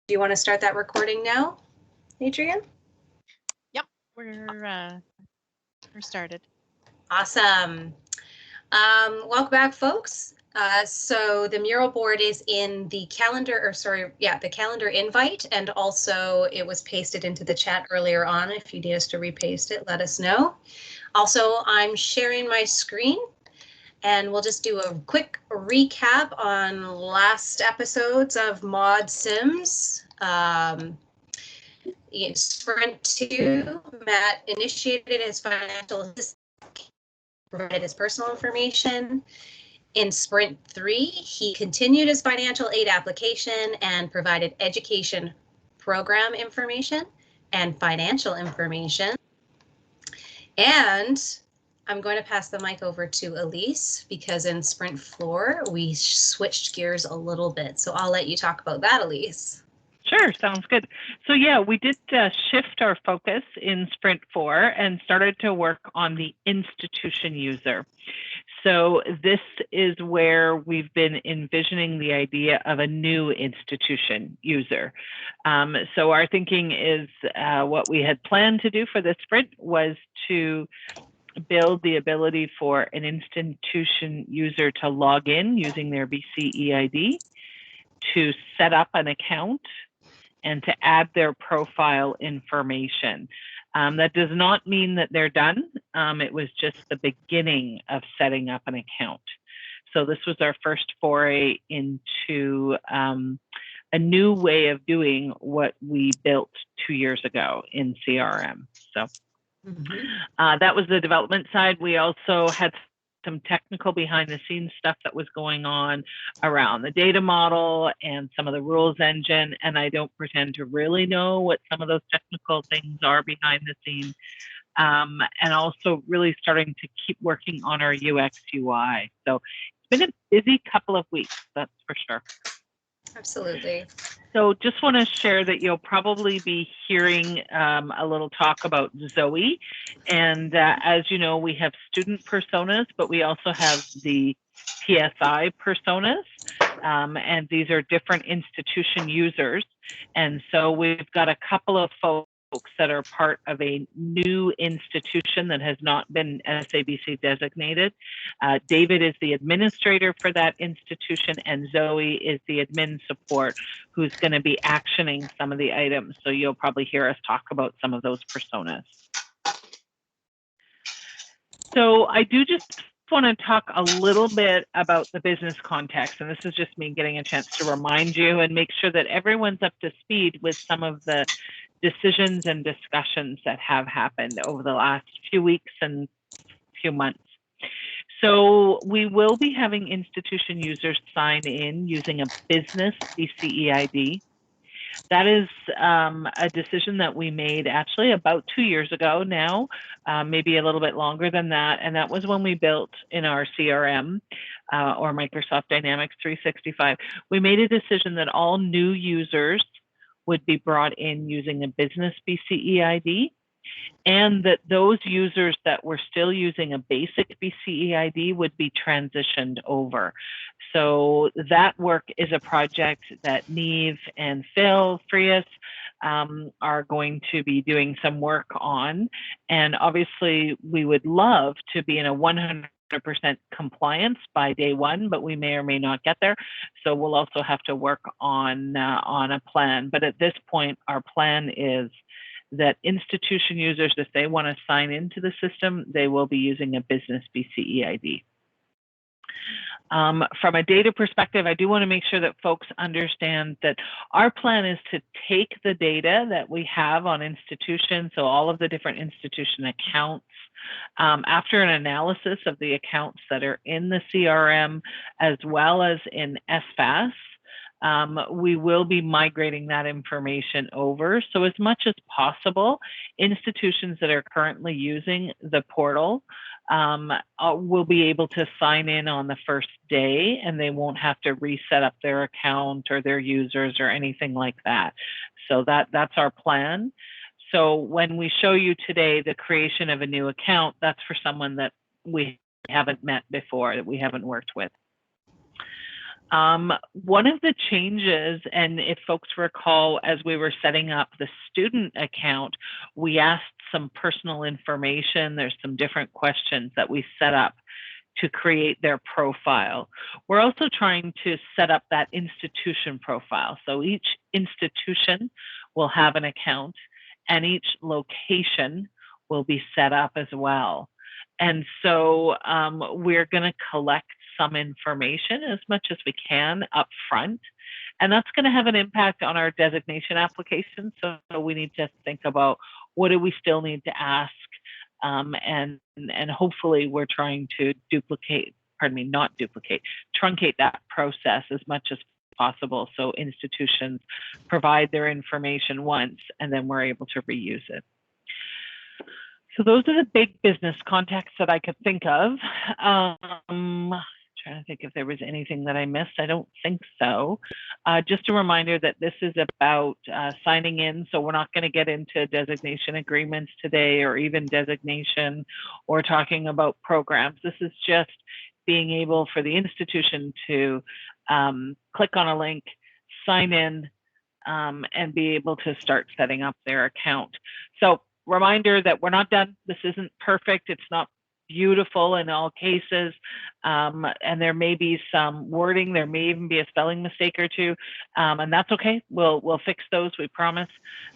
Do you want to start that recording now, Adrian? Yep, we're started. Awesome. Welcome back, folks. So the mural board is in the calendar, the calendar invite, and also it was pasted into the chat earlier on. If you need us to repaste it, let us know. Also, I'm sharing my screen, and we'll just do a quick recap on last episodes of Mod SIMS. In Sprint 2, Matt initiated his financial assistance, provided his personal information. In Sprint 3, he continued his financial aid application and provided education program information and financial information. And I'm going to pass the mic over to Elise because in Sprint 4, we switched gears a little bit. So I'll let you talk about that, Elise. Sure, sounds good. So yeah, we did shift our focus in Sprint 4 and started to work on the institution user. So this is where we've been envisioning the idea of a new institution user. So our thinking is what we had planned to do for this sprint was to build the ability for an institution user to log in using their BCeID, to set up an account, and to add their profile information. That does not mean that they're done. It was just the beginning of setting up an account. So this was our first foray into a new way of doing what we built 2 years ago in CRM. So that was the development side. We also had some technical behind the scenes stuff that was going on around the data model and some of the rules engine. And I don't pretend to really know what some of those technical things are behind the scenes. And also really starting to keep working on our UX UI. So it's been a busy couple of weeks, that's for sure. Absolutely. So just want to share that you'll probably be hearing a little talk about Zoe. And as you know, we have student personas, but we also have the PSI personas. And these are different institution users. And so we've got a couple of folks that are part of a new institution that has not been SABC designated. David is the administrator for that institution, and Zoe is the admin support who's going to be actioning some of the items. So you'll probably hear us talk about some of those personas. So I do just want to talk a little bit about the business context, and this is just me getting a chance to remind you and make sure that everyone's up to speed with some of the decisions and discussions that have happened over the last few weeks and few months. So we will be having institution users sign in using a Business BCeID. That is a decision that we made actually about 2 years ago now, maybe a little bit longer than that. And that was when we built in our CRM or Microsoft Dynamics 365. We made a decision that all new users would be brought in using a Business BCeID, and that those users that were still using a basic BCeID would be transitioned over. So that work is a project that Neve and Phil Frias are going to be doing some work on. And obviously we would love to be in a 100% compliance by day one, but we may or may not get there. So we'll also have to work on a plan. But at this point, our plan is that institution users, if they want to sign into the system, they will be using a Business BCeID. From a data perspective, I do want to make sure that folks understand that our plan is to take the data that we have on institutions, so all of the different institution accounts, after an analysis of the accounts that are in the CRM as well as in SFAS, we will be migrating that information over. So as much as possible, institutions that are currently using the portal will be able to sign in on the first day, and they won't have to reset up their account or their users or anything like that. So that's our plan. So when we show you today the creation of a new account, that's for someone that we haven't met before, that we haven't worked with. One of the changes, and if folks recall, as we were setting up the student account, we asked some personal information. There's some different questions that we set up to create their profile. We're also trying to set up that institution profile. So each institution will have an account and each location will be set up as well. And so we're going to collect some information as much as we can up front. And that's going to have an impact on our designation application. So we need to think about what do we still need to ask. And hopefully we're trying to truncate that process as much as possible. So institutions provide their information once and then we're able to reuse it. So those are the big business contexts that I could think of. Trying to think if there was anything that I missed. I don't think so. Just a reminder that this is about signing in. So we're not going to get into designation agreements today or even designation or talking about programs. This is just being able for the institution to click on a link, sign in, and be able to start setting up their account. So reminder that we're not done. This isn't perfect. It's not beautiful in all cases, and there may be some wording. There may even be a spelling mistake or two, and that's okay. We'll fix those. We promise.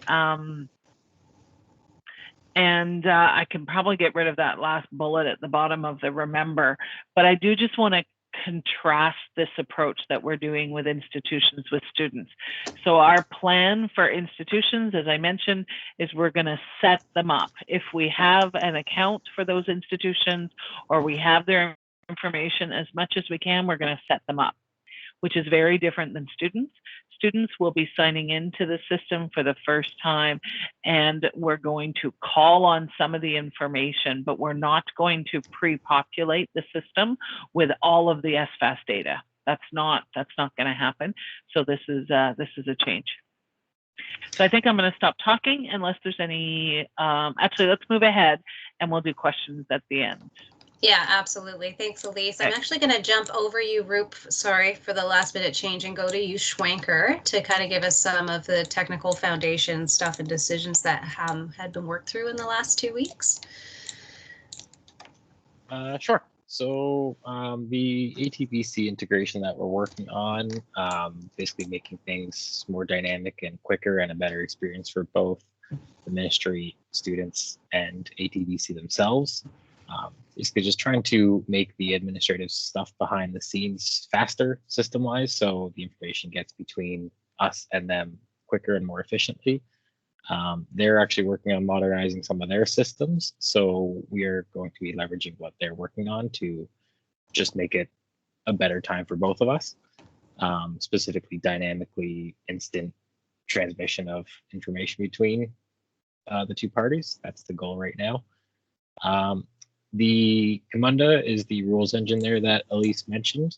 And I can probably get rid of that last bullet at the bottom of the remember, but I do just want to contrast this approach that we're doing with institutions with students. So our plan for institutions, as I mentioned, is we're going to set them up. If we have an account for those institutions or we have their information, as much as we can, we're going to set them up, which is very different than students. Students will be signing into the system for the first time, and we're going to call on some of the information, but we're not going to pre-populate the system with all of the SFAS data. That's not going to happen. So this is a change. So I think I'm going to stop talking unless there's any. Actually, let's move ahead, and we'll do questions at the end. Yeah, absolutely. Thanks, Elise. I'm actually going to jump over you, Roop, sorry for the last minute change, and go to you, Schwanker, to kind of give us some of the technical foundation stuff and decisions that had been worked through in the last 2 weeks. Sure. So the ATBC integration that we're working on, basically making things more dynamic and quicker and a better experience for both the ministry, students, and ATBC themselves. Basically just trying to make the administrative stuff behind the scenes faster system-wise, so the information gets between us and them quicker and more efficiently. They're actually working on modernizing some of their systems, so we are going to be leveraging what they're working on to just make it a better time for both of us, specifically dynamically instant transmission of information between the two parties. That's the goal right now. The Communda is the rules engine there that Elise mentioned.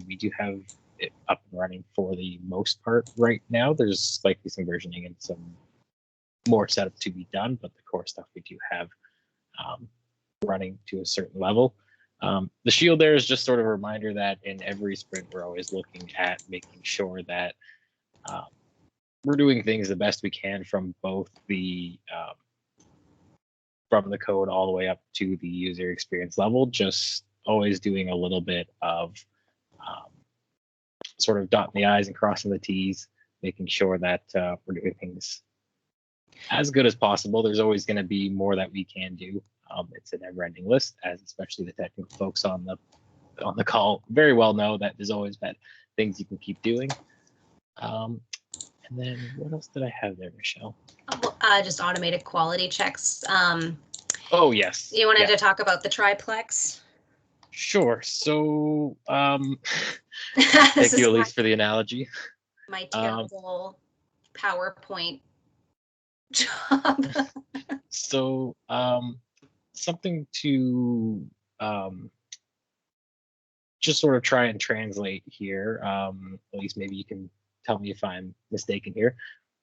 We do have it up and running for the most part right now. There's likely some versioning and some more setup to be done, but the core stuff we do have running to a certain level. The shield there is just sort of a reminder that in every sprint, we're always looking at making sure that we're doing things the best we can from both the from the code all the way up to the user experience level, just always doing a little bit of sort of dotting the I's and crossing the T's, making sure that we're doing things as good as possible. There's always going to be more that we can do. It's a never-ending list, as especially the technical folks on the call very well know that there's always been things you can keep doing. And then what else did I have there, Michelle? Just automated quality checks. Oh, yes. You wanted to talk about the Triplex? Sure. So thank you, Elise, for the analogy. My terrible PowerPoint job. So something to just sort of try and translate here. At least maybe you can tell me if I'm mistaken here,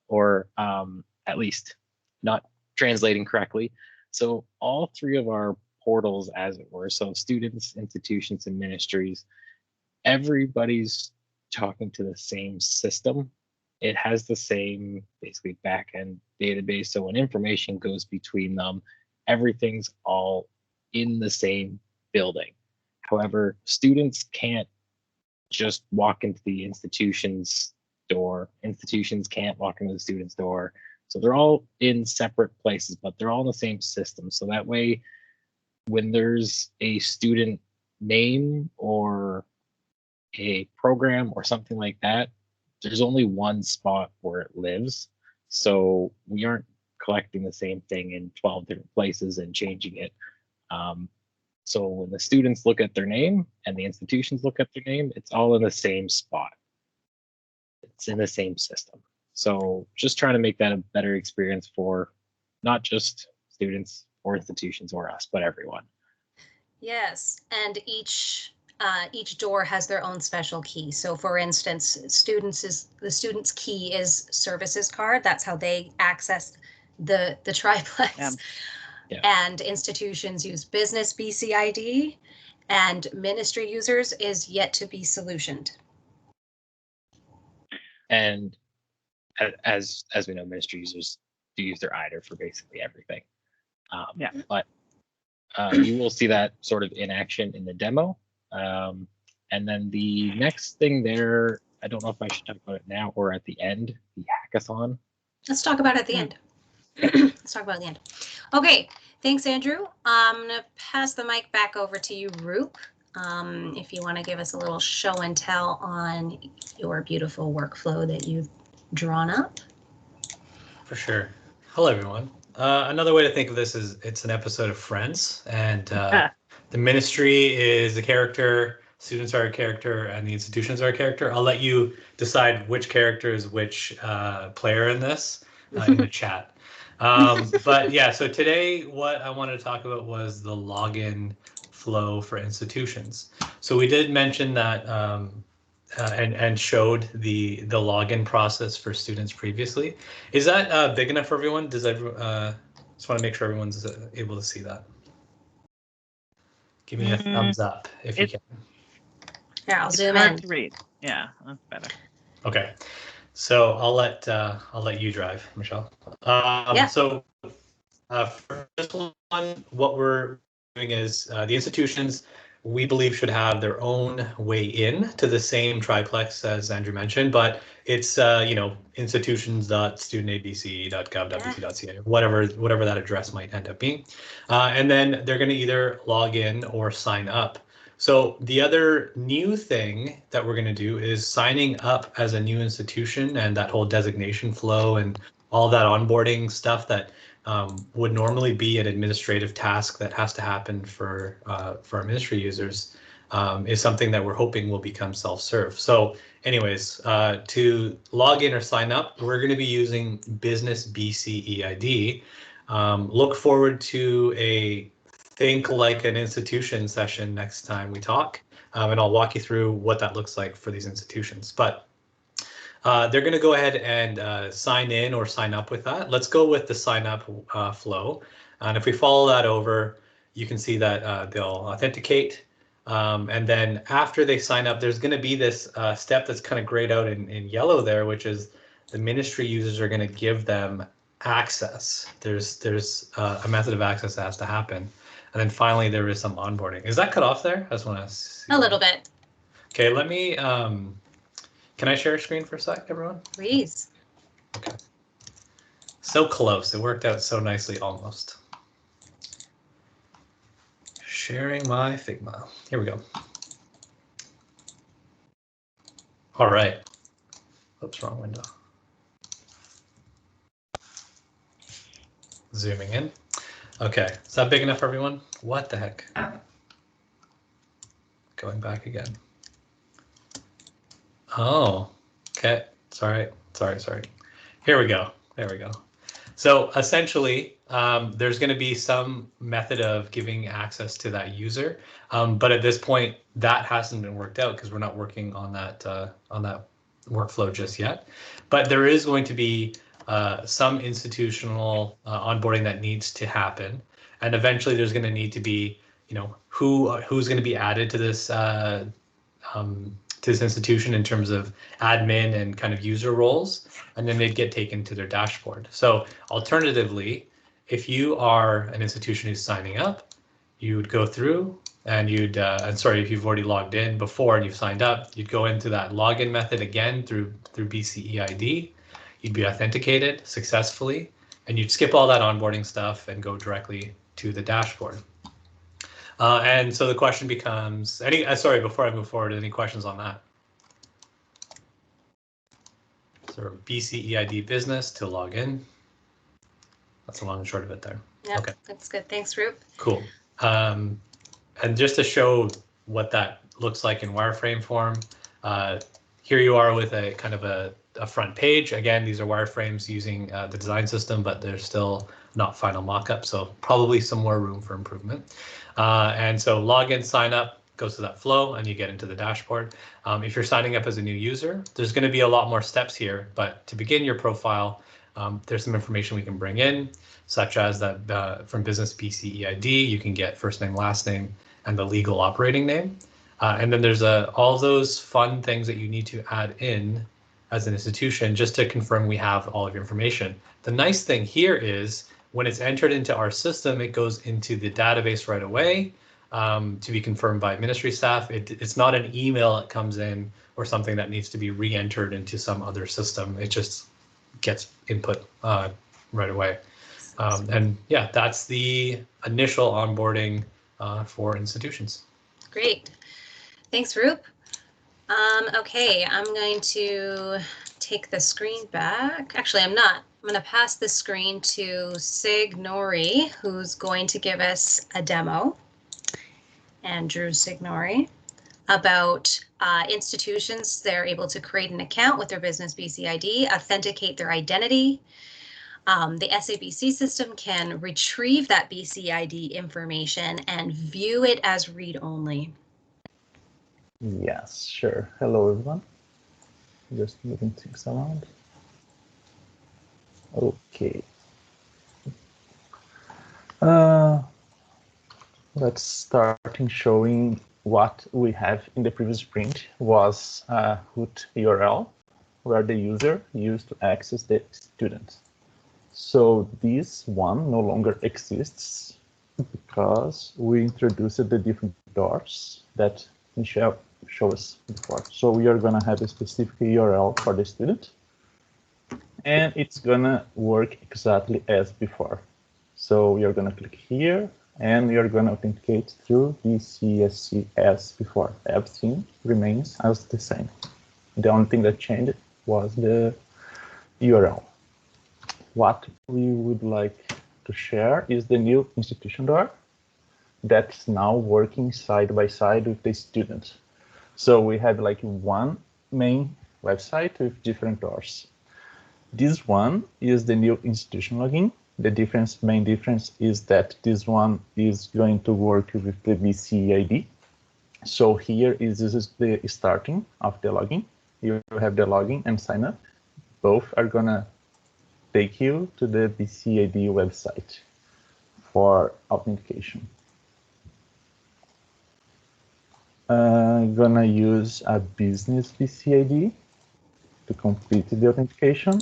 or at least not translating correctly. So all three of our portals, as it were, so students, institutions, and ministries, everybody's talking to the same system. It has the same basically backend database. So when information goes between them, everything's all in the same building. However, students can't just walk into the institution's door. Institutions can't walk into the student's door. So they're all in separate places, but they're all in the same system. So that way, when there's a student name or a program or something like that, there's only one spot where it lives. So we aren't collecting the same thing in 12 different places and changing it. So when the students look at their name and the institutions look at their name, it's all in the same spot. It's in the same system. So just trying to make that a better experience for not just students or institutions or us, but everyone. Yes, and each door has their own special key. So for instance, the student's key is services card. That's how they access the triplex. Yeah. Yeah. And institutions use Business BCeID, and ministry users is yet to be solutioned. And as we know, ministry users do use their IDER for basically everything. Yeah. But you will see that sort of in action in the demo. And then the next thing there, I don't know if I should talk about it now or at the end, the hackathon. Let's talk about it at the end. Let's talk about it at the end. Okay, thanks, Andrew. I'm gonna pass the mic back over to you, Roop. If you want to give us a little show and tell on your beautiful workflow that you've drawn up. For sure. Hello, everyone. Another way to think of this is it's an episode of Friends, and the ministry is a character, students are a character, and the institutions are a character. I'll let you decide which character is which player in this in the chat. But yeah, so today what I wanted to talk about was the login flow for institutions. So we did mention that and showed the login process for students previously. Is that big enough for everyone? Does everyone just want to make sure everyone's able to see that? Give me a thumbs up if you can. Yeah, I'll It's zoom hard in. to read. Yeah, that's better. Okay, so I'll let you drive, Michelle. Yeah. So for this one, what we're doing is the institutions we believe should have their own way in to the same triplex as Andrew mentioned, but it's institutions.studentaidbce.gov.bc.ca, whatever that address might end up being, and then they're going to either log in or sign up. So the other new thing that we're going to do is signing up as a new institution, and that whole designation flow and all that onboarding stuff that would normally be an administrative task that has to happen for our ministry users is something that we're hoping will become self-serve. So anyways, to log in or sign up, we're going to be using Business BCeID. Look forward to a Think Like an Institution session next time we talk, and I'll walk you through what that looks like for these institutions. But they're going to go ahead and sign in or sign up with that. Let's go with the sign up flow. And if we follow that over, you can see that they'll authenticate. And then after they sign up, there's going to be this step that's kind of grayed out in yellow there, which is the ministry users are going to give them access. There's a method of access that has to happen. And then finally, there is some onboarding. Is that cut off there? I just want to see. A little bit. Okay, let me, can I share a screen for a sec, everyone? Please. Okay. So close. It worked out so nicely almost. Sharing my Figma. Here we go. All right. Oops, wrong window. Zooming in. Okay, is that big enough for everyone? What the heck? Going back again. Oh, okay. Sorry. Here we go. There we go. So essentially, there's going to be some method of giving access to that user, but at this point, that hasn't been worked out because we're not working on that workflow just yet. But there is going to be some institutional onboarding that needs to happen, and eventually there's going to need to be, who's going to be added to this this institution in terms of admin and kind of user roles, and then they'd get taken to their dashboard. So alternatively, if you are an institution who's signing up, you would go through and you'd, and sorry, if you've already logged in before and you've signed up, you'd go into that login method again through BCeID. You'd be authenticated successfully, and you'd skip all that onboarding stuff and go directly to the dashboard. And so the question becomes, sorry, before I move forward, any questions on that? So BCeID business to log in. That's the long and short of it there. Yeah, okay. That's good. Thanks, Roop. Cool. And just to show what that looks like in wireframe form, here you are with a kind of a front page. Again, these are wireframes using the design system, but they're still not final mock-up, so probably some more room for improvement. And so login, sign up, goes to that flow, and you get into the dashboard. If you're signing up as a new user, there's going to be a lot more steps here, but to begin your profile, there's some information we can bring in, such as that from Business BCeID, you can get first name, last name, and the legal operating name. And then there's all those fun things that you need to add in as an institution just to confirm we have all of your information. The nice thing here is when it's entered into our system, it goes into the database right away to be confirmed by ministry staff. It's not an email that comes in or something that needs to be re-entered into some other system. It just gets input right away. And yeah, that's the initial onboarding for institutions. Great. Thanks, Roop. Okay, I'm going to take the screen back. Actually, I'm not. I'm going to pass the screen to Signori, who's going to give us a demo, Andrew Signori, about institutions. They're able to create an account with their Business BCeID, authenticate their identity. The SABC system can retrieve that BCeID information and view it as read-only. Yes, sure. Hello, everyone. Just moving things around. Okay. Let's start in showing what we have in the previous sprint was a root URL where the user used to access the student. So this one no longer exists because we introduced the different doors that Michelle showed us before. So we are going to have a specific URL for the student, and it's going to work exactly as before. So we are going to click here, and we are going to authenticate through BCSC as before. Everything remains as the same. The only thing that changed was the URL. What we would like to share is the new institution door that's now working side by side with the student. So we have like one main website with different doors. This one is the new institution login. The main difference is that this one is going to work with the BCeID. So here this is the starting of the login. You have the login and sign up. Both are gonna take you to the BCeID website for authentication. I'm gonna use a Business BCeID to complete the authentication.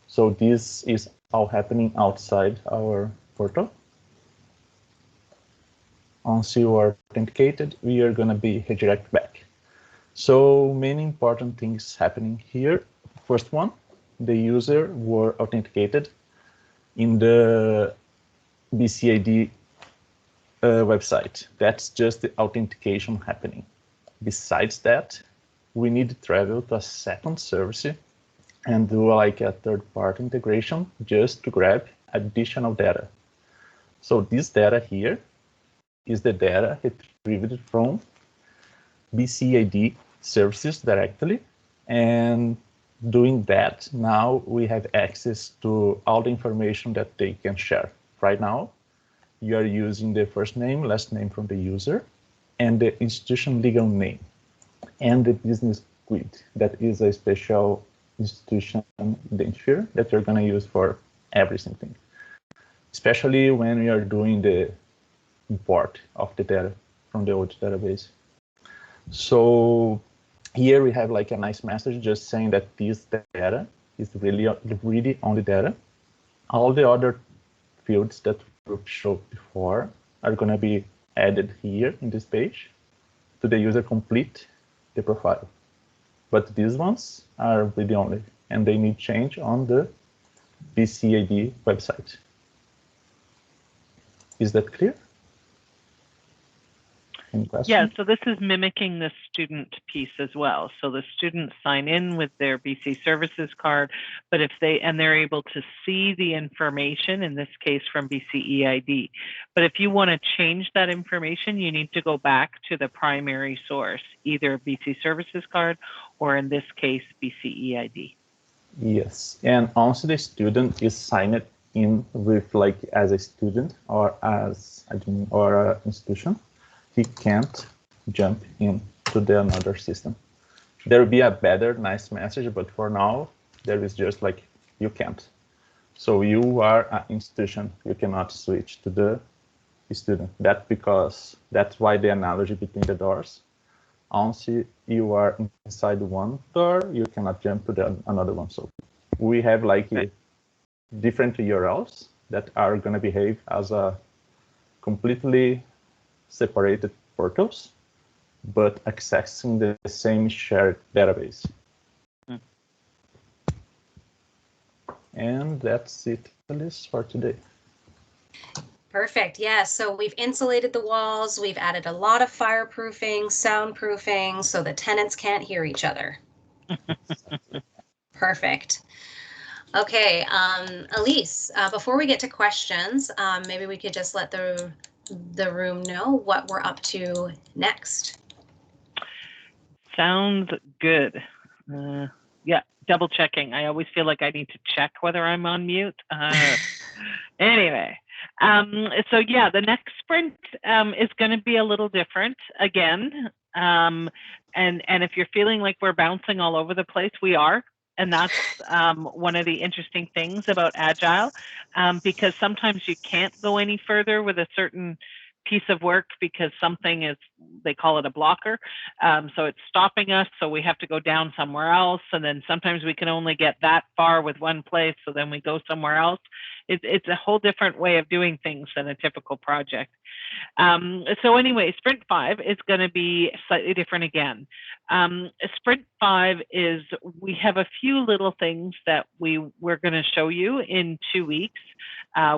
So this is all happening outside our portal. Once you are authenticated, we are gonna be redirected back. So many important things happening here. First one, the user were authenticated in the BCeID website. That's just the authentication happening. Besides that, we need to travel to a second service and do like a third-party integration just to grab additional data. So this data here is the data retrieved from BCeID services directly, and doing that, now we have access to all the information that they can share. Right now, you are using the first name, last name from the user, and the institution legal name, and the business GUID. That is a special institution identifier that you're going to use for every single thing, especially when you are doing the import of the data from the old database. So Here we have like a nice message just saying that this data is really only data. All the other fields that we showed before are going to be added here in this page to the user complete the profile. But these ones are really only, and they need change on the BCeID website. Is that clear? Any questions? Yeah, so this is mimicking the student piece as well. So the students sign in with their BC services card, but if they're able to see the information, in this case from BCeID. But if you want to change that information, you need to go back to the primary source, either BC services card or in this case, BCeID. Yes, and also the student is signed in with like as a student or as admin or an institution. He can't jump into the another system. There will be a better, nice message, but for now, there is just like, you can't. So you are an institution, you cannot switch to the student. That's why the analogy between the doors. Once you are inside one door, you cannot jump to another one. So we have like different URLs that are gonna behave as a completely separated portals, but accessing the same shared database. And that's it, Alice, for today. Perfect. Yeah, so we've insulated the walls. We've added a lot of fireproofing, soundproofing, so the tenants can't hear each other. Perfect. Okay, Elise, before we get to questions, maybe we could just let the room know what we're up to next. Sounds good. Yeah, double checking. I always feel like I need to check whether I'm on mute. Anyway, so yeah, the next sprint is going to be a little different again. And if you're feeling like we're bouncing all over the place, we are. And that's one of the interesting things about Agile, because sometimes you can't go any further with a certain piece of work because something is, they call it a blocker. So it's stopping us, so we have to go down somewhere else. And then sometimes we can only get that far with one place, so then we go somewhere else. It's a whole different way of doing things than a typical project. So anyway, Sprint 5 is going to be slightly different again. Sprint 5 is, we have a few little things that we're going to show you in 2 weeks.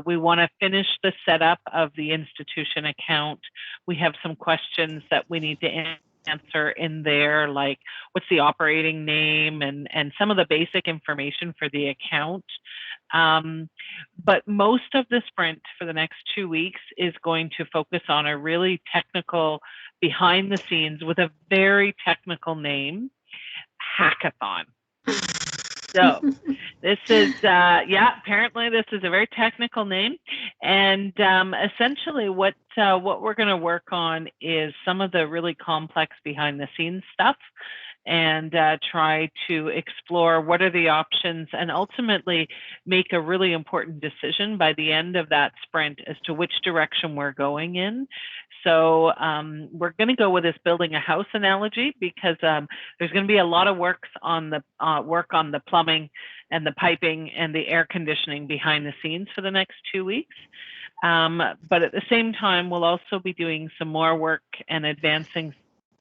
We want to finish the setup of the institution account. We have some questions that we need to answer in there, like what's the operating name and some of the basic information for the account. But most of the sprint for the next 2 weeks is going to focus on a really technical, behind the scenes with a very technical name, Hackathon. So this is, yeah, apparently this is a very technical name. And essentially what we're going to work on is some of the really complex behind the scenes stuff, and try to explore what are the options and ultimately make a really important decision by the end of that sprint as to which direction we're going in. So we're going to go with this building a house analogy, because there's going to be a lot of work on the plumbing and the piping and the air conditioning behind the scenes for the next 2 weeks. But at the same time, we'll also be doing some more work and advancing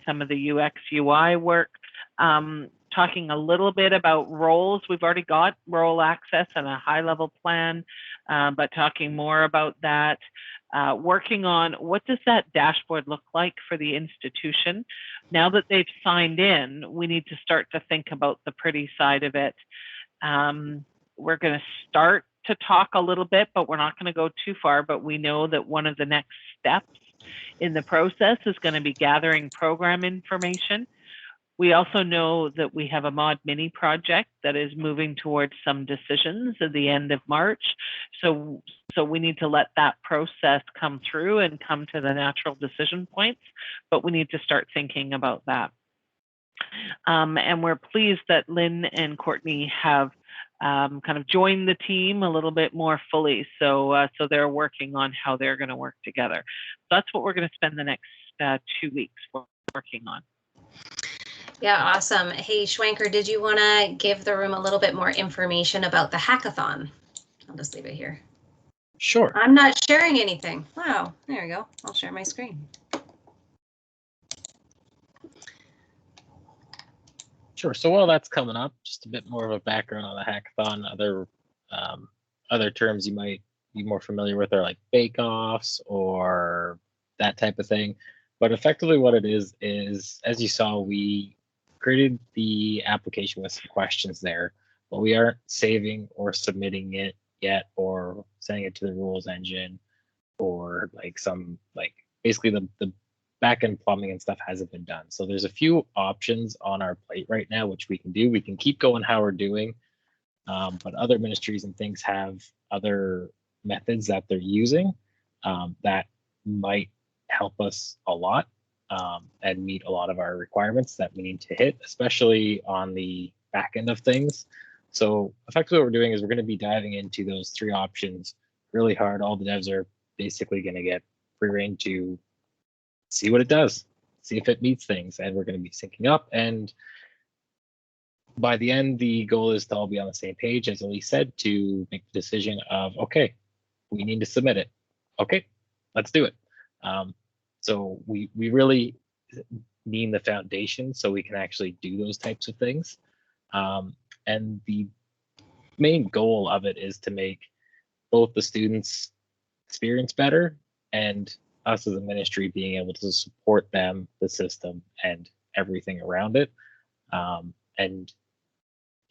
some of the UX UI work, talking a little bit about roles. We've already got role access and a high level plan, but talking more about that, working on what does that dashboard look like for the institution. Now that they've signed in, we need to start to think about the pretty side of it. We're going to start to talk a little bit, but we're not going to go too far. But we know that one of the next steps in the process is going to be gathering program information. We also know that we have a Mod Mini project that is moving towards some decisions at the end of March. So we need to let that process come through and come to the natural decision points, but we need to start thinking about that. And we're pleased that Lynn and Courtney have kind of joined the team a little bit more fully. So they're working on how they're going to work together. So that's what we're going to spend the next 2 weeks working on. Yeah, awesome. Hey, Schwenker, did you want to give the room a little bit more information about the hackathon? I'll just leave it here. Sure. I'm not sharing anything. Wow, there we go. I'll share my screen. Sure. So while that's coming up, just a bit more of a background on the hackathon. Other terms you might be more familiar with are like bake-offs or that type of thing. But effectively what it is, as you saw, we created the application with some questions there, but we aren't saving or submitting it yet or sending it to the rules engine or basically the back-end plumbing and stuff hasn't been done. So there's a few options on our plate right now, which we can do. We can keep going how we're doing, but other ministries and things have other methods that they're using that might help us a lot and meet a lot of our requirements that we need to hit, especially on the back end of things. So effectively what we're doing is we're going to be diving into those three options really hard. All the devs are basically going to get free reign to see what it does, see if it meets things, and we're going to be syncing up. And by the end, the goal is to all be on the same page, as Elise said, to make the decision of, okay, we need to submit it. Okay, let's do it. So we really need the foundation so we can actually do those types of things. And the main goal of it is to make both the students' experience better and us as a ministry being able to support them, the system, and everything around it. And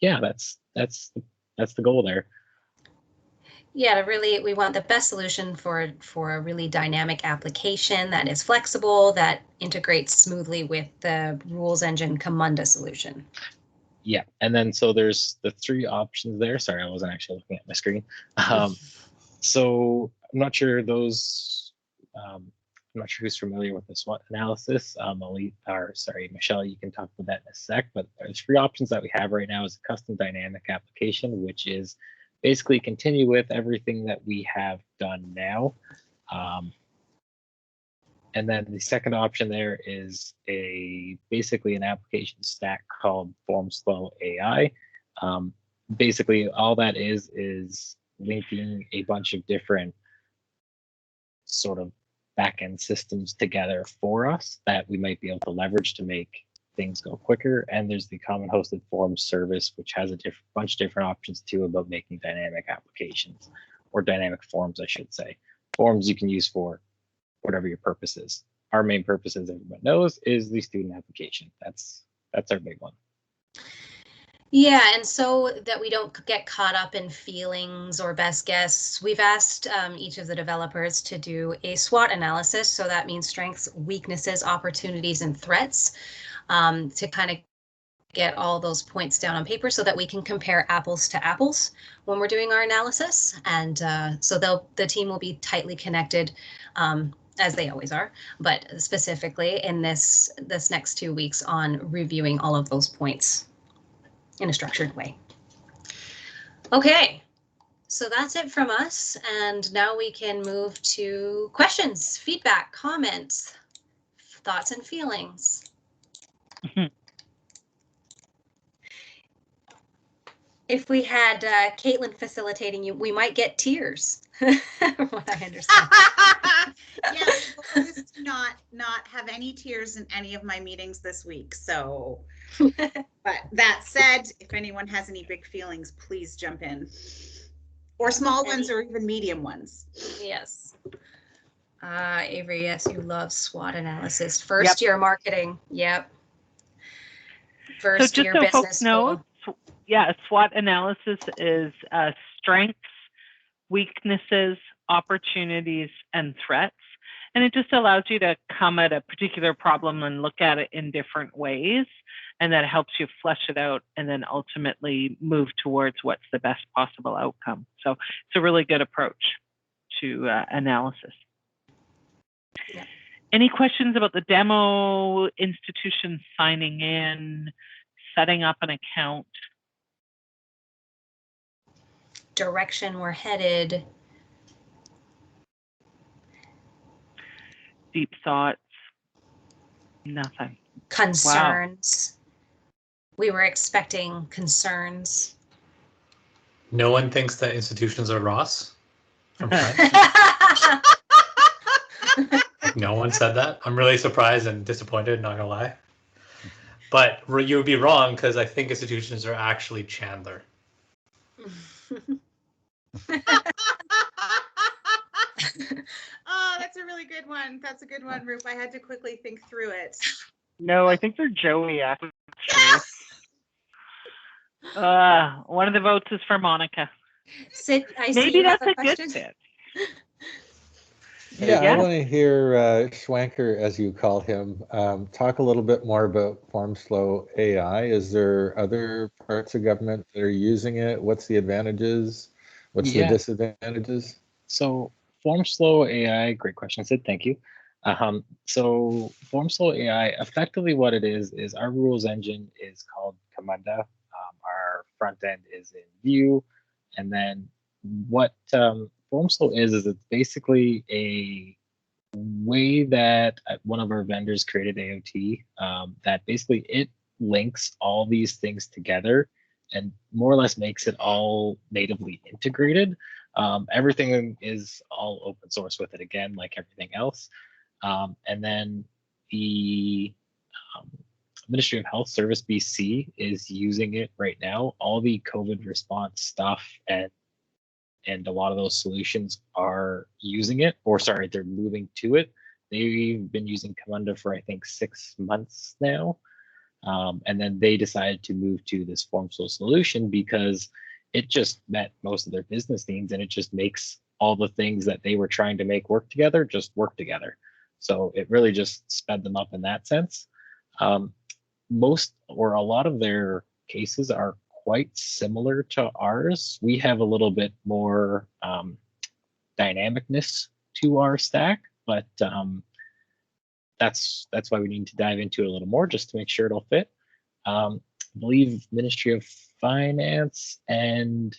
yeah, that's the goal there. Yeah, we want the best solution for a really dynamic application that is flexible, that integrates smoothly with the rules engine Camunda solution. Yeah, and then so there's the three options there. Sorry, I wasn't actually looking at my screen. So I'm not sure I'm not sure who's familiar with the SWOT analysis. Michelle, you can talk about that in a sec, but there's three options that we have right now is a custom dynamic application, which is basically continue with everything that we have done now. And then the second option there is basically an application stack called FormsFlow AI. Basically, all that is linking a bunch of different sort of backend systems together for us that we might be able to leverage to make things go quicker. And there's the common hosted forms service, which has a bunch of different options too about making dynamic applications, or dynamic forms, I should say. Forms you can use for whatever your purpose is. Our main purpose, as everyone knows, is the student application. That's our big one. Yeah, and so that we don't get caught up in feelings or best guess, we've asked each of the developers to do a SWOT analysis. So that means strengths, weaknesses, opportunities, and threats, to kind of get all those points down on paper so that we can compare apples to apples when we're doing our analysis. And so the team will be tightly connected, as they always are, but specifically in this next 2 weeks on reviewing all of those points in a structured way. Okay, so that's it from us. And now we can move to questions, feedback, comments, thoughts and feelings. If we had Caitlin facilitating you, we might get tears, from what I understand. Yeah, the goal is to not have any tears in any of my meetings this week. So, but that said, if anyone has any big feelings, please jump in, or small ones, or even medium ones. Yes. Avery, yes, you love SWOT analysis. First year marketing. Yep. First year business. So just so folks know, yeah, SWOT analysis is strengths, weaknesses, opportunities, and threats. And it just allows you to come at a particular problem and look at it in different ways. And that helps you flesh it out and then ultimately move towards what's the best possible outcome. So it's a really good approach to analysis. Yeah. Any questions about the demo, institution signing in, setting up an account? Direction we're headed. Deep thoughts. Nothing. Concerns. we were expecting concerns. No one thinks that institutions are Ross from Friends. No one said that. I'm really surprised and disappointed, not gonna lie. But you would be wrong, because I think institutions are actually Chandler. Oh, that's a really good one. That's a good one, Ruth. I had to quickly think through it. No, I think they're Joey, actually. One of the votes is for Monica. Sid, I see Maybe you have that's a good question. fit. Yeah, Yeah. I want to hear Schwanker, as you call him, talk a little bit more about FormSlow AI. Is there other parts of government that are using it? What's the advantages? What's the Yeah. disadvantages? So FormSlow AI, great question, Sid. Thank you. So FormSlow AI, effectively what it is our rules engine is called Commanda. Our front end is in Vue, and then what FormSlow is it's basically a way that one of our vendors created AOT that basically it links all these things together and more or less makes it all natively integrated. Everything is all open source with it again, like everything else. And then the Ministry of Health Service BC is using it right now. All the COVID response stuff and a lot of those solutions are using it, or sorry, they're moving to it. They've been using Commanda for I think 6 months now. And then they decided to move to this FormSlow solution because it just met most of their business needs and it just makes all the things that they were trying to make work together just work together. So it really just sped them up in that sense. Most or a lot of their cases are quite similar to ours. We have a little bit more dynamicness to our stack, but that's why we need to dive into it a little more just to make sure it'll fit. I believe Ministry of Finance and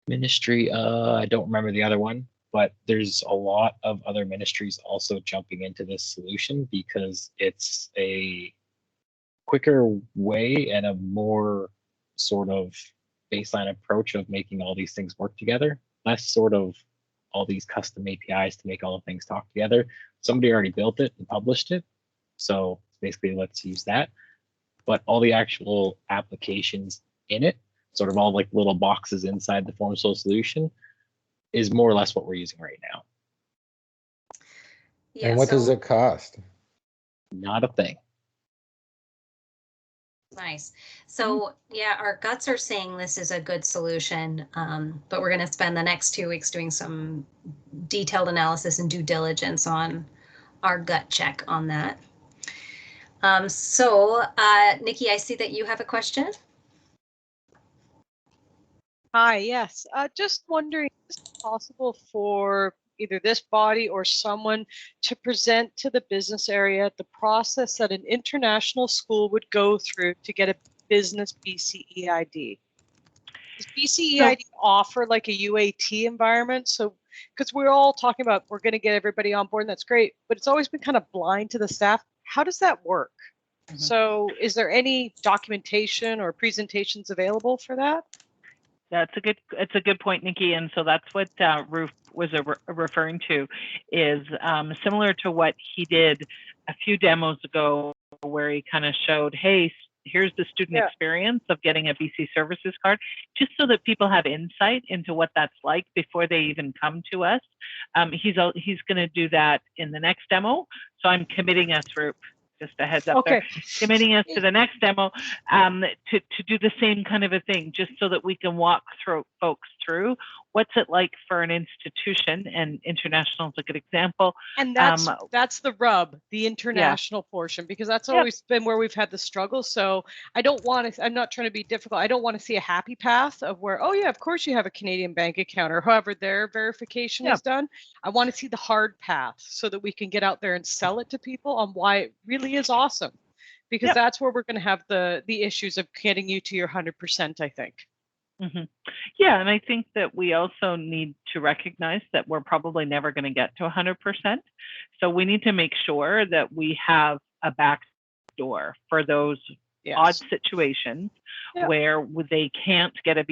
Ministry, I don't remember the other one, but there's a lot of other ministries also jumping into this solution because it's a quicker way and a more sort of baseline approach of making all these things work together, less sort of all these custom APIs to make all the things talk together. Somebody already built it and published it. So basically let's use that. But all the actual applications in it, sort of all like little boxes inside the FormSlow solution, is more or less what we're using right now. Yeah, And what does it cost? Not a thing. Nice. So yeah, our guts are saying this is a good solution, but we're going to spend the next 2 weeks doing some detailed analysis and due diligence on our gut check on that. Nikki, I see that you have a question. Hi, yes. Just wondering, is it possible for either this body or someone to present to the business area the process that an international school would go through to get a Business BCeID? Does BCeID offer like a UAT environment? So, because we're all talking about we're going to get everybody on board, and that's great, but it's always been kind of blind to the staff. How does that work? Mm-hmm. So is there any documentation or presentations available for that? It's a good point, Nikki. And so that's what Ruth was referring to is similar to what he did a few demos ago where he kind of showed, hey, here's the student experience of getting a BC services card, just so that people have insight into what that's like before they even come to us. He's going to do that in the next demo. So I'm committing us, Ruth, just a heads up there, committing us to the next demo to do the same kind of a thing, just so that we can walk folks through what's it like for an institution, and international is a good example. And that's the rub, the international portion, because that's always been where we've had the struggle. So I don't want to, I'm not trying to be difficult. I don't want to see a happy path of where, oh yeah, of course you have a Canadian bank account or however their verification is done. I want to see the hard path so that we can get out there and sell it to people on why it really is awesome, because that's where we're going to have the issues of getting you to your 100%, I think. Mm-hmm. Yeah, and I think that we also need to recognize that we're probably never going to get to 100%. So we need to make sure that we have a back door for those odd situations where they can't get a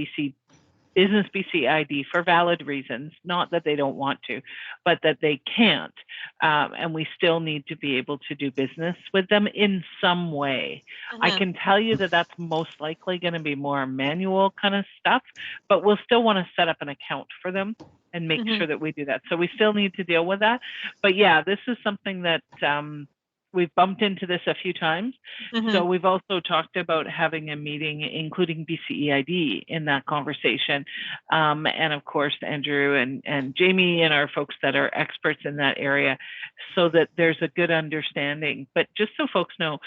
Business BCeID for valid reasons, not that they don't want to, but that they can't. And we still need to be able to do business with them in some way. I can tell you that that's most likely going to be more manual kind of stuff, but we'll still want to set up an account for them and make sure that we do that. So we still need to deal with that. But yeah, this is something that we've bumped into this a few times. So we've also talked about having a meeting, including BCeID in that conversation. And of course, Andrew and Jamie and our folks that are experts in that area, so that there's a good understanding. But just so folks know,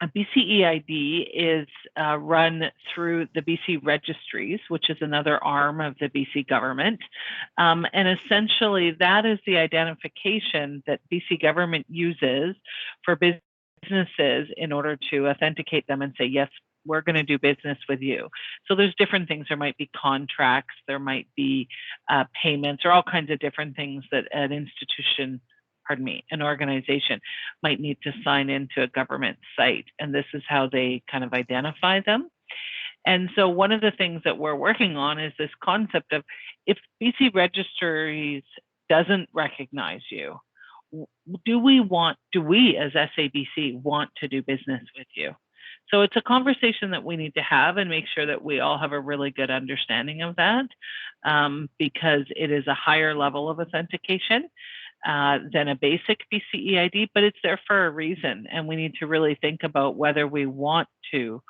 a BCeID is run through the BC registries, which is another arm of the BC government. And essentially that is the identification that BC government uses for businesses in order to authenticate them and say, yes, we're going to do business with you. So there's different things. There might be contracts, there might be payments, or all kinds of different things that an institution, an organization might need to sign into a government site. And this is how they kind of identify them. And so one of the things that we're working on is this concept of, if BC Registries doesn't recognize you, do we as SABC want to do business with you? So it's a conversation that we need to have and make sure that we all have a really good understanding of that, because it is a higher level of authentication than a basic BCeID, but it's there for a reason. And we need to really think about whether we want to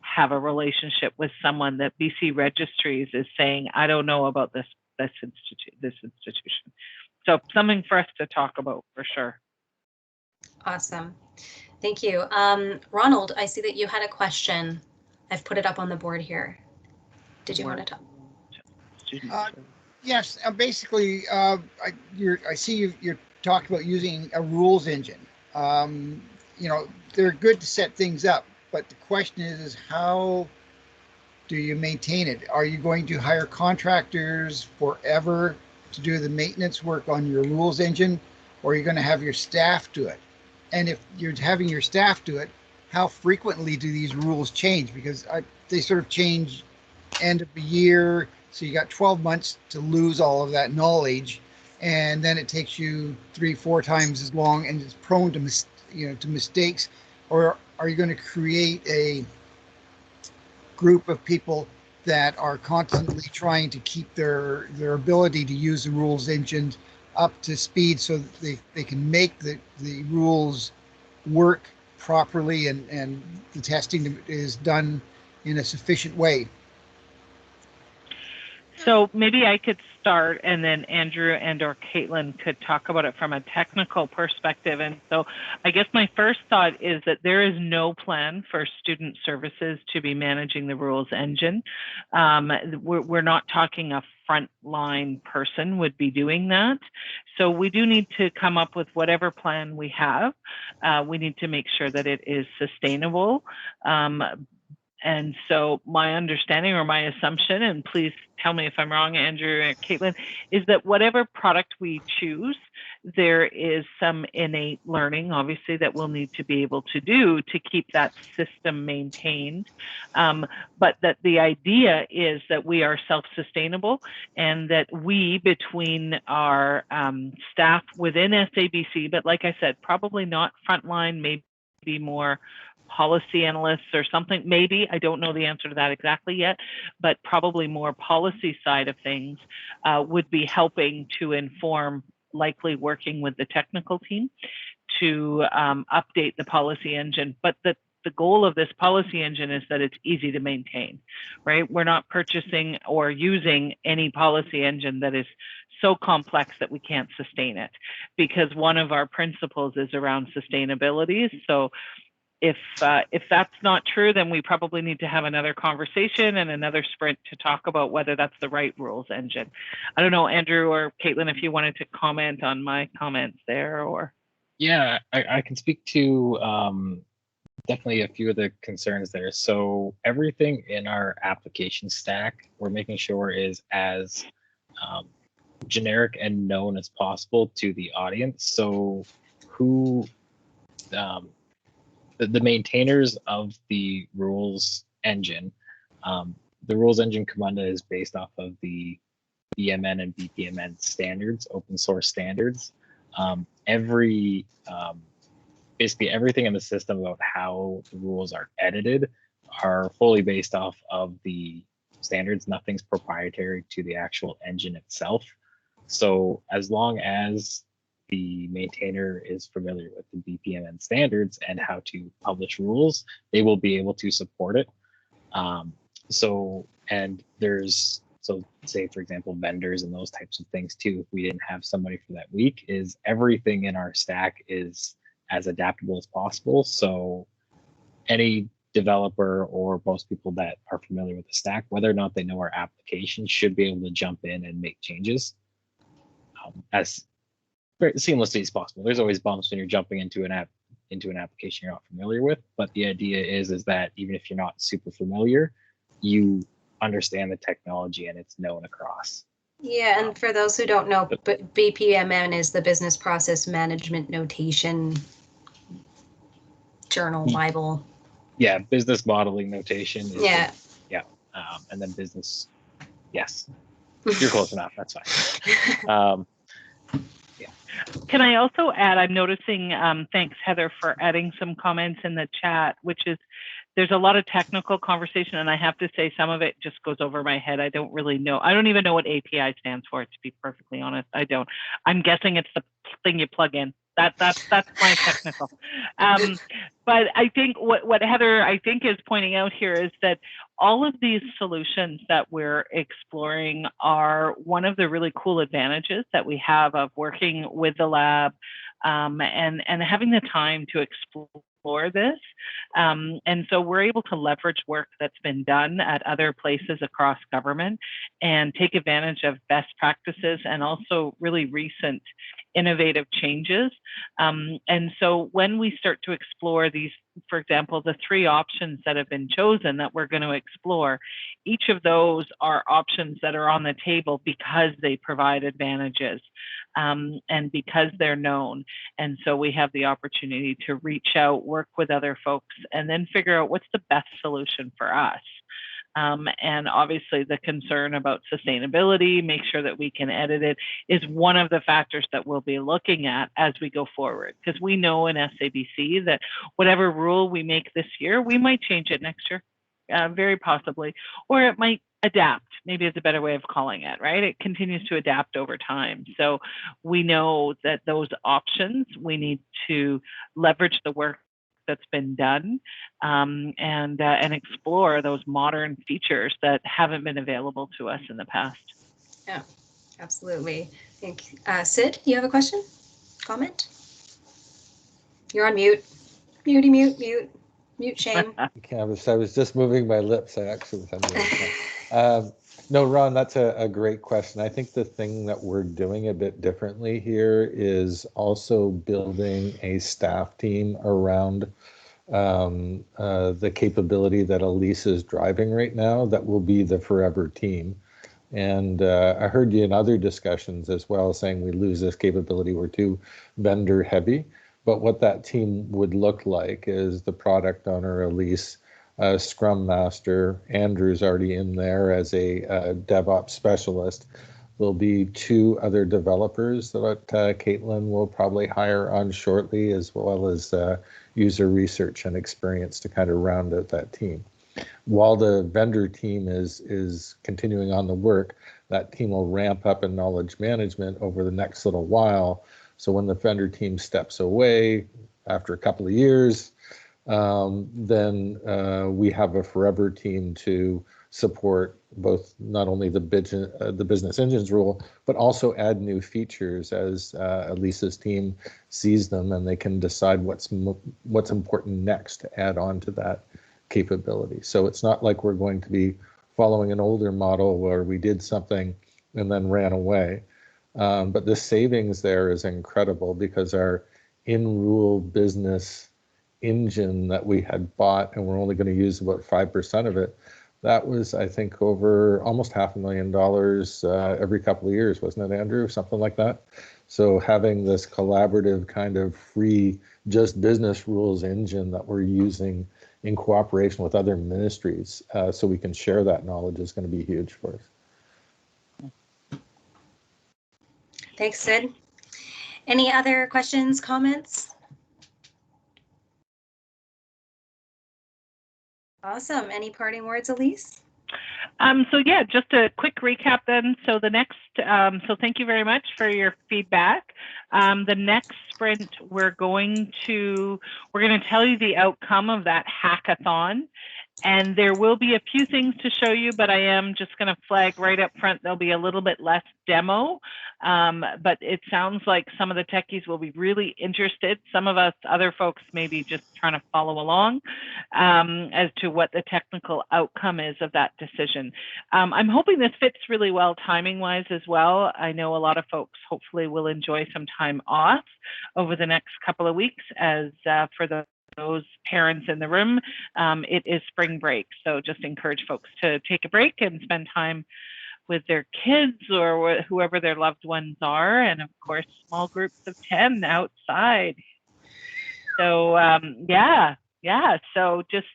have a relationship with someone that BC Registries is saying, I don't know about this institution. So something for us to talk about for sure. Awesome. Thank you. Ronald, I see that you had a question. I've put it up on the board here. Did you want to talk? Yes, basically, I see you're talking about using a rules engine. You know, they're good to set things up, but the question is how do you maintain it? Are you going to hire contractors forever to do the maintenance work on your rules engine, or are you going to have your staff do it? And if you're having your staff do it, how frequently do these rules change? Because they sort of change end of the year. So you got 12 months to lose all of that knowledge, and then it takes you 3-4 times as long, and it's prone to mistakes. Or are you going to create a group of people that are constantly trying to keep their ability to use the rules engine up to speed so that they can make the rules work properly and the testing is done in a sufficient way? So maybe I could start, and then Andrew and or Caitlin could talk about it from a technical perspective. And so I guess my first thought is that there is no plan for student services to be managing the rules engine. We're not talking a frontline person would be doing that. So we do need to come up with whatever plan we have. We need to make sure that it is sustainable. And so my understanding or my assumption, and please tell me if I'm wrong, Andrew and Caitlin, is that whatever product we choose, there is some innate learning, obviously, that we'll need to be able to do to keep that system maintained. But that the idea is that we are self-sustainable, and that we, between our staff within SABC, but like I said, probably not frontline, maybe more policy analysts or something, maybe, I don't know the answer to that exactly yet, but probably more policy side of things would be helping to inform, likely working with the technical team to update the policy engine. But the goal of this policy engine is that it's easy to maintain, right? We're not purchasing or using any policy engine that is so complex that we can't sustain it, because one of our principles is around sustainability. So if that's not true, then we probably need to have another conversation and another sprint to talk about whether that's the right rules engine. I don't know, Andrew or Caitlin, if you wanted to comment on my comments there, or. Yeah, I can speak to definitely a few of the concerns there. So everything in our application stack, we're making sure is as generic and known as possible to the audience. So who the maintainers of the rules engine. The rules engine Commanda is based off of the BPMN and BPMN standards, open source standards. Basically everything in the system about how the rules are edited are fully based off of the standards. Nothing's proprietary to the actual engine itself. So as long as the maintainer is familiar with the BPMN standards and how to publish rules, they will be able to support it. So say for example, vendors and those types of things too, if we didn't have somebody for that week, is everything in our stack is as adaptable as possible. So any developer or most people that are familiar with the stack, whether or not they know our application, should be able to jump in and make changes as very seamlessly as possible. There's always bumps when you're jumping into an application you're not familiar with, but the idea is that even if you're not super familiar, you understand the technology and it's known across. Yeah, and for those who don't know, BPMN is the Business Process Management Notation Journal Bible. Yeah, business modeling notation. Yeah. And then business. Yes, you're close enough. That's fine. Can I also add, I'm noticing, thanks Heather for adding some comments in the chat, which is there's a lot of technical conversation, and I have to say some of it just goes over my head. I don't really know. I don't even know what API stands for, to be perfectly honest. I don't. I'm guessing it's the thing you plug in. That's my technical. But I think what Heather, I think, is pointing out here is that all of these solutions that we're exploring are one of the really cool advantages that we have of working with the lab and having the time to explore this. And so we're able to leverage work that's been done at other places across government and take advantage of best practices and also really recent innovative changes. And so when we start to explore these, for example, the 3 options that have been chosen that we're going to explore, each of those are options that are on the table because they provide advantages and because they're known. And so we have the opportunity to reach out, work with other folks, and then figure out what's the best solution for us. And obviously the concern about sustainability, make sure that we can edit it, is one of the factors that we'll be looking at as we go forward. Because we know in SABC that whatever rule we make this year, we might change it next year, very possibly, or it might adapt, maybe is a better way of calling it, right? It continues to adapt over time. So we know that those options, we need to leverage the work that's been done and explore those modern features that haven't been available to us in the past. Yeah, absolutely. I think Sid, you have a question? Comment? You're on mute. Mute shame. I was just moving my lips. I actually was under no, Ron, that's a great question. I think the thing that we're doing a bit differently here is also building a staff team around the capability that Elise is driving right now that will be the forever team. And I heard you in other discussions as well saying we lose this capability, we're too vendor heavy. But what that team would look like is the product owner, Elise, Scrum Master, Andrew's already in there as a DevOps specialist. There'll be 2 other developers that Caitlin will probably hire on shortly, as well as user research and experience to kind of round out that team. While the vendor team is continuing on the work, that team will ramp up in knowledge management over the next little while. So when the vendor team steps away after a couple of years, then we have a forever team to support both not only the business engines rule, but also add new features as Elisa's team sees them, and they can decide what's important next to add on to that capability. So it's not like we're going to be following an older model where we did something and then ran away. But the savings there is incredible because our in-rule business engine that we had bought, and we're only going to use about 5% of it, That was, I think, over almost $500,000 every couple of years, wasn't it, Andrew? Something like that. So having this collaborative kind of free, just business rules engine that we're using in cooperation with other ministries, so we can share that knowledge, is going to be huge for us. Thanks, Sid. Any other questions, comments? Awesome. Any parting words, Elise? So yeah, just a quick recap then. So the next, so thank you very much for your feedback. The next sprint, we're going to tell you the outcome of that hackathon. And there will be a few things to show you, but I am just going to flag right up front, there'll be a little bit less demo, but it sounds like some of the techies will be really interested. Some of us, other folks, maybe just trying to follow along as to what the technical outcome is of that decision. I'm hoping this fits really well timing-wise as well. I know a lot of folks hopefully will enjoy some time off over the next couple of weeks, as for those parents in the room, it is spring break. So just encourage folks to take a break and spend time with their kids or whoever their loved ones are. And of course, small groups of 10 outside. So yeah. So just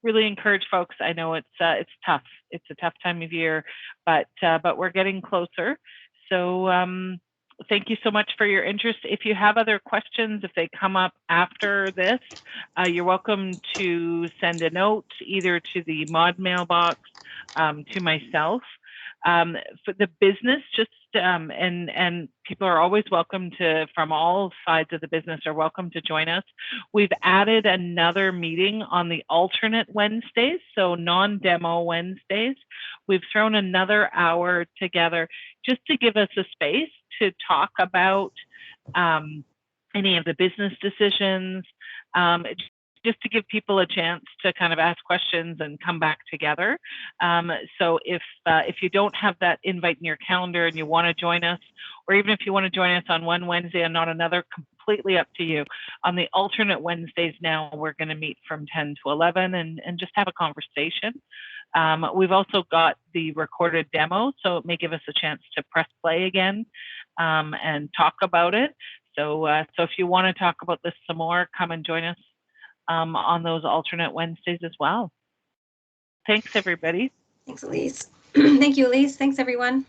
really encourage folks. I know it's tough. It's a tough time of year, but we're getting closer. So thank you so much for your interest. If you have other questions, if they come up after this, you're welcome to send a note either to the mod mailbox, to myself. For the business, just and people are always welcome to, from all sides of the business, are welcome to join us. We've added another meeting on the alternate Wednesdays, so non-demo Wednesdays. We've thrown another hour together just to give us a space to talk about any of the business decisions, just to give people a chance to kind of ask questions and come back together. So if you don't have that invite in your calendar and you want to join us, or even if you want to join us on one Wednesday and not another, completely up to you. On the alternate Wednesdays now, we're going to meet from 10 to 11 and just have a conversation. We've also got the recorded demo, so it may give us a chance to press play again and talk about it. So if you want to talk about this some more, come and join us on those alternate Wednesdays as well. Thanks, everybody. Thanks, Elise. Thank you, Elise. Thanks, everyone.